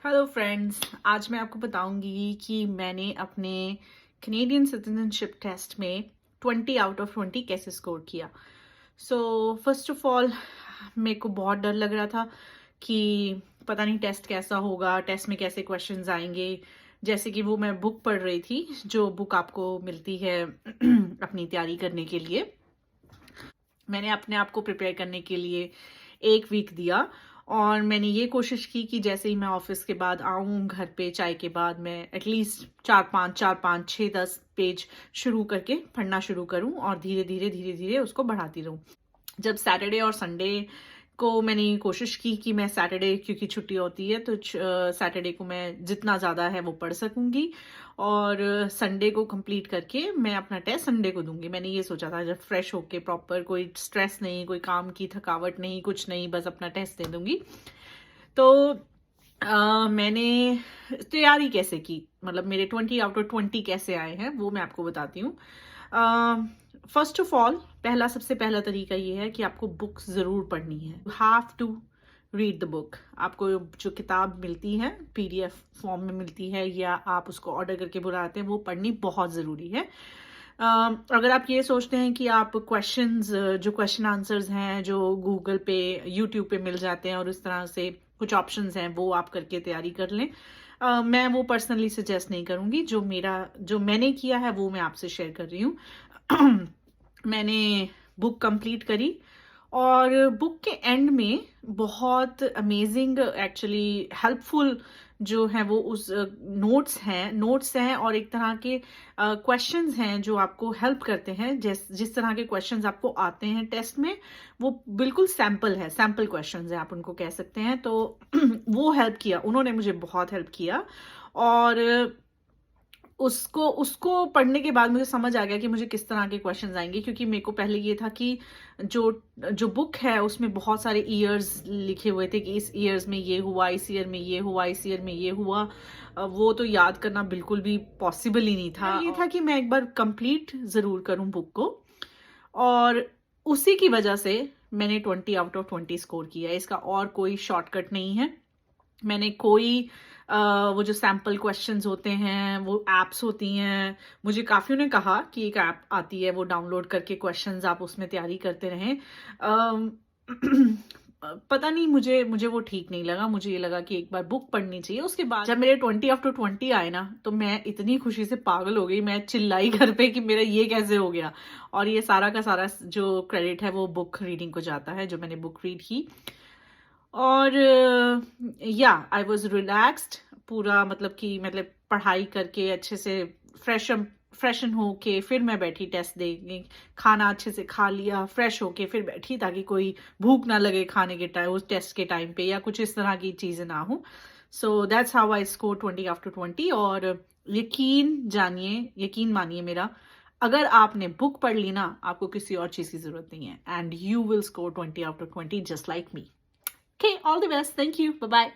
Hello friends, आज मैं आपको बताऊंगी कि मैंने अपने कैनेडियन सिटीजनशिप टेस्ट में 20 आउट ऑफ 20 कैसे स्कोर किया। सो फर्स्ट ऑफ ऑल मेरे को बहुत डर लग रहा था कि पता नहीं टेस्ट कैसा होगा, टेस्ट में कैसे क्वेश्चंस आएंगे। जैसे कि वो मैं बुक पढ़ रही थी, जो बुक आपको मिलती है अपनी तैयारी करने के लिए। मैंने अपने आप को प्रिपेयर करने के लिए 1 वीक दिया और मैंने ये कोशिश की कि जैसे ही मैं ऑफिस के बाद आऊं घर पे चाय के बाद मैं एटलीस्ट 4, 5, 6, 10 पेज शुरू करके पढ़ना शुरू करूं और धीरे धीरे धीरे धीरे उसको बढ़ाती रहूं। जब सैटरडे और संडे को मैंने कोशिश की कि मैं सैटरडे, क्योंकि छुट्टी होती है तो सैटरडे को मैं जितना ज़्यादा है वो पढ़ सकूंगी और संडे को कंप्लीट करके मैं अपना टेस्ट संडे को दूंगी। मैंने ये सोचा था, जब फ्रेश होके प्रॉपर, कोई स्ट्रेस नहीं, कोई काम की थकावट नहीं, कुछ नहीं, बस अपना टेस्ट दे दूंगी। तो मैंने तैयारी कैसे की, मतलब मेरे 20 आउट ऑफ 20 कैसे आए हैं वो मैं आपको बताती हूँ। फर्स्ट ऑफ ऑल, सबसे पहला तरीका ये है कि आपको बुक ज़रूर पढ़नी है। You have to read the book. आपको जो किताब मिलती है PDF फॉर्म में मिलती है या आप उसको ऑर्डर करके बुलाते हैं, वो पढ़नी बहुत ज़रूरी है। अगर आप ये सोचते हैं कि आप जो क्वेश्चन आंसर्स हैं जो गूगल पे, यूट्यूब पे मिल जाते हैं और इस तरह से कुछ ऑप्शंस हैं वो आप करके तैयारी कर लें, मैं वो पर्सनली सजेस्ट नहीं करूंगी। जो मैंने किया है वो मैं आपसे शेयर कर रही हूँ। मैंने बुक कंप्लीट करी और बुक के एंड में बहुत अमेजिंग, एक्चुअली हेल्पफुल जो है वो उस नोट्स हैं और एक तरह के क्वेश्चंस हैं जो आपको हेल्प करते हैं। जिस तरह के क्वेश्चंस आपको आते हैं टेस्ट में, वो बिल्कुल सैम्पल क्वेश्चंस हैं, आप उनको कह सकते हैं। तो वो हेल्प किया, उन्होंने मुझे बहुत हेल्प किया। और उसको उसको पढ़ने के बाद मुझे समझ आ गया कि मुझे किस तरह के क्वेश्चंस आएंगे, क्योंकि मेरे को पहले ये था कि जो जो बुक है उसमें बहुत सारे ईयर्स लिखे हुए थे कि इस ईयर्स में ये हुआ, इस ईयर में ये हुआ, इस ईयर में ये हुआ। वो तो याद करना बिल्कुल भी पॉसिबल ही नहीं था। ये था कि मैं एक बार कंप्लीट जरूर करूं बुक को, और उसी की वजह से मैंने 20 आउट ऑफ 20 स्कोर किया। इसका और कोई शॉर्टकट नहीं है। मैंने कोई वो जो सैम्पल क्वेश्चंस होते हैं, वो एप्स होती हैं, मुझे काफ़ियों ने कहा कि एक ऐप आती है, वो डाउनलोड करके क्वेश्चंस आप उसमें तैयारी करते रहें। अम, पता नहीं, मुझे वो ठीक नहीं लगा। मुझे ये लगा कि एक बार बुक पढ़नी चाहिए। उसके बाद जब मेरे 20 आफ्टर 20 आए ना, तो मैं इतनी खुशी से पागल हो गई। मैं चिल्लाई घर पे कि मेरा ये कैसे हो गया। और ये सारा का सारा जो क्रेडिट है वो बुक रीडिंग को जाता है, जो मैंने बुक रीड की। और या आई वॉज रिलैक्स्ड पूरा, मतलब पढ़ाई करके अच्छे से फ्रेशन होके फिर मैं बैठी टेस्ट देने। खाना अच्छे से खा लिया, फ्रेश होके फिर बैठी, ताकि कोई भूख ना लगे खाने के टाइम, उस टेस्ट के टाइम पे, या कुछ इस तरह की चीजें ना हो। So that's how I score 20 after 20। और यकीन मानिए मेरा, अगर आपने बुक पढ़ ली ना, आपको किसी और चीज की जरूरत नहीं है, and you will score 20 after 20 just like me. Okay, all the best. Thank you. Bye bye.